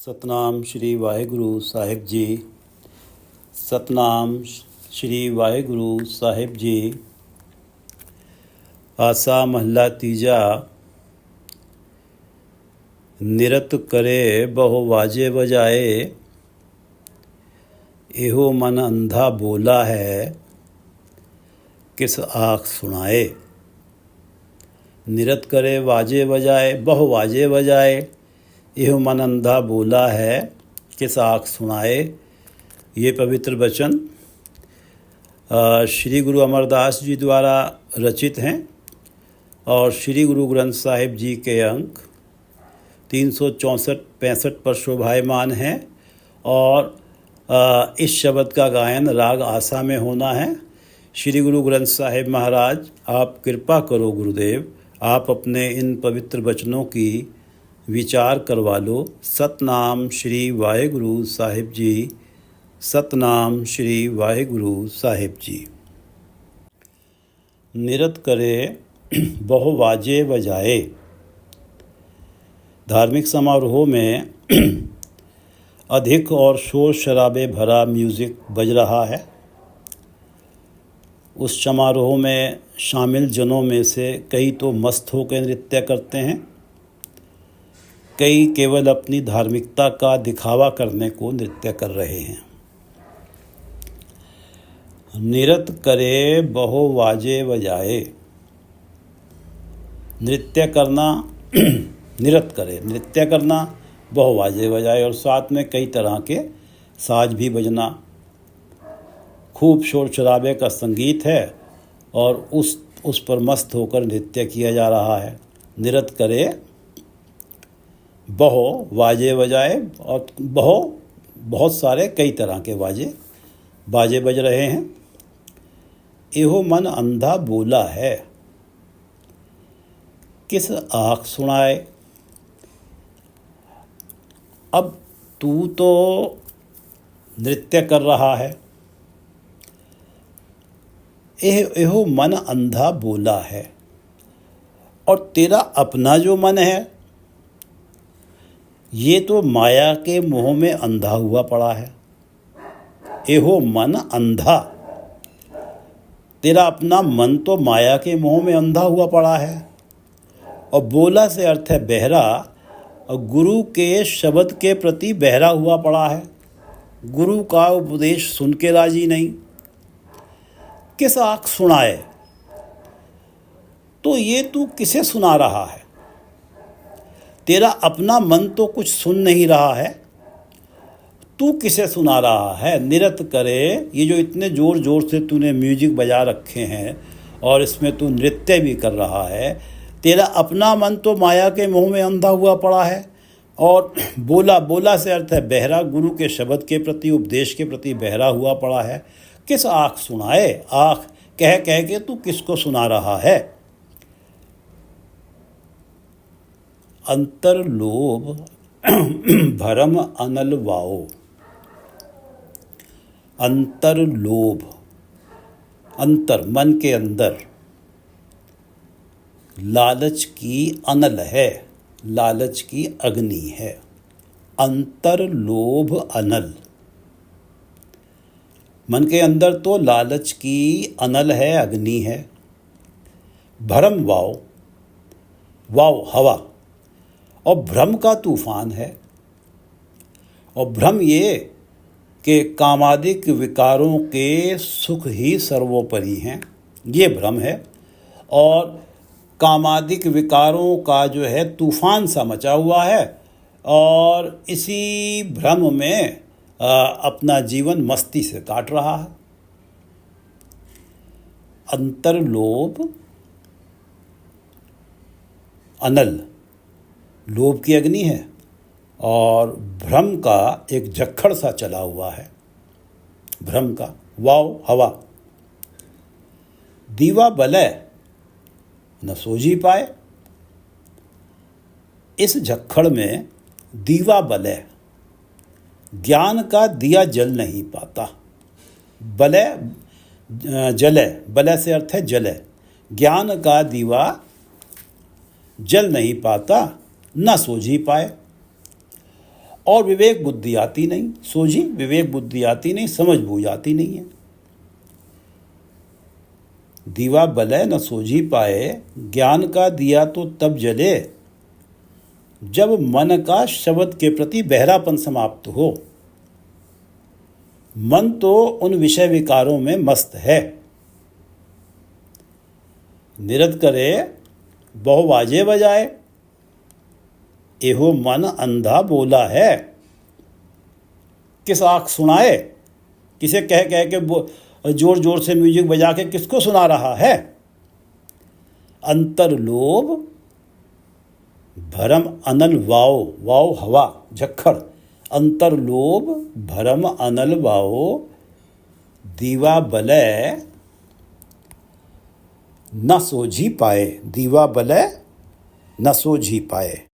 ਸਤਨਾਮ ਸ਼੍ਰੀ ਵਾਹਿਗੁਰੂ ਸਾਹਿਬ ਜੀ। ਸਤਨਾਮ ਸ਼੍ਰੀ ਵਾਹਿਗੁਰੂ ਸਾਹਿਬ ਜੀ। ਆਸਾ ਮਹੱਲਾ ਤੀਜਾ। ਨਿਰਤ ਕਰੇ ਬਹੁ ਵਾਜੇ ਵਜਾਏ, ਇਹੋ ਮਨ ਅੰਧਾ ਬੋਲਾ ਹੈ, किस आँख सुनाए। निरत करे वाजे बजाए, बहु वाजे बजाए, यह मन अंधा बोला है, किस आँख सुनाए। ये पवित्र वचन श्री गुरु अमरदास जी द्वारा रचित हैं और श्री गुरु ग्रंथ साहिब जी के अंक 364-65 पर शोभायमान हैं। और इस शब्द का गायन राग आसा में होना है। श्री गुरु ग्रंथ साहिब महाराज, आप कृपा करो गुरुदेव, आप अपने इन पवित्र वचनों की विचार करवा लो। सतनाम श्री वाहिगुरु साहिब जी। सतनाम श्री वाहिगुरु साहिब जी। निरत करे बहु वाजे बजाए। धार्मिक समारोह में अधिक और शोर शराबे भरा म्यूज़िक बज रहा है। उस समारोह में शामिल जनों में से कई तो मस्त होकर नृत्य करते हैं, कई केवल अपनी धार्मिकता का दिखावा करने को नृत्य कर रहे हैं। निरत करे बहु वाजे बजाए। नृत्य करना निरत करे, नृत्य करना, बहु वाजे बजाए, और साथ में कई तरह के साज भी बजना। खूब शोर शराबे का संगीत है और उस पर मस्त होकर नृत्य किया जा रहा है। निरत करे बहु वाजे बजाए, और बहुत सारे कई तरह के बाजे बज रहे हैं। एहो मन अंधा बोला है, किस आँख सुनाए। अब तू तो नृत्य कर रहा है, एहो मन अंधा बोला है, और तेरा अपना जो मन है ये तो माया के मोह में अंधा हुआ पड़ा है। एहो मन अंधा, तेरा अपना मन तो माया के मोह में अंधा हुआ पड़ा है। और बोला से अर्थ है बहरा, और गुरु के शब्द के प्रति बहरा हुआ पड़ा है। गुरु का उपदेश सुन के राजी नहीं। किस आँख सुनाए, तो ये तू किसे सुना रहा है। तेरा अपना मन तो कुछ सुन नहीं रहा है, तू किसे सुना रहा है। निरत करे, ये जो इतने ज़ोर ज़ोर से तूने म्यूजिक बजा रखे हैं और इसमें तू नृत्य भी कर रहा है, तेरा अपना मन तो माया के मोह में अंधा हुआ पड़ा है। और बोला से अर्थ है बहरा, गुरु के शब्द के प्रति, उपदेश के प्रति बहरा हुआ पड़ा है। किस आँख सुनाए, आँख कह कह के तू किसको सुना रहा है। अंतर लोभ भरम अनल वाओ। अंतर लोभ, अंतर मन के अंदर लालच की अनल है, लालच की अग्नि है। अंतर लोभ अनल, मन के अंदर तो लालच की अनल है, अग्नि है। भरम वाव, वाव हवा, और भ्रम का तूफान है। और भ्रम ये कि कामादिक विकारों के सुख ही सर्वोपरि हैं, ये भ्रम है। और कामादिक विकारों का जो है तूफान सा मचा हुआ है, और इसी भ्रम में अपना जीवन मस्ती से काट रहा है। अंतर लोभ अनल, लोभ की अग्नि है, और भ्रम का एक झक्खड़ सा चला हुआ है। भ्रम का वाव हवा। दीवा बलय न सोझी पाए। इस झक्खड़ में दीवा बलय, ज्ञान का दिया जल नहीं पाता। बलय जलय, बलय से अर्थ है जलय। ज्ञान का दीवा जल नहीं पाता, न सोझी पाए। और विवेक बुद्धि आती नहीं। सोझी विवेक बुद्धि आती नहीं, समझ बूझ आती नहीं है। दीवा बले न सोझी पाए, ज्ञान का दिया तो तब जले, जब मन का शब्द के प्रति बहरापन समाप्त हो। मन तो उन विषय विकारों में मस्त है। निरत करे बहु बाजे बजाए, एहो मन अंधा बोला है। किस आँख सुनाए, किसे कह कह के जोर जोर से म्यूजिक बजा के किसको सुना रहा है। अंतर लोभ भरम अनल वाओ, वाओ हवा झक्खड़, अंतर लोभ भरम अनल वाओ, दीवा बलय न सोझी पाए, दीवा बलय न सोझी पाए।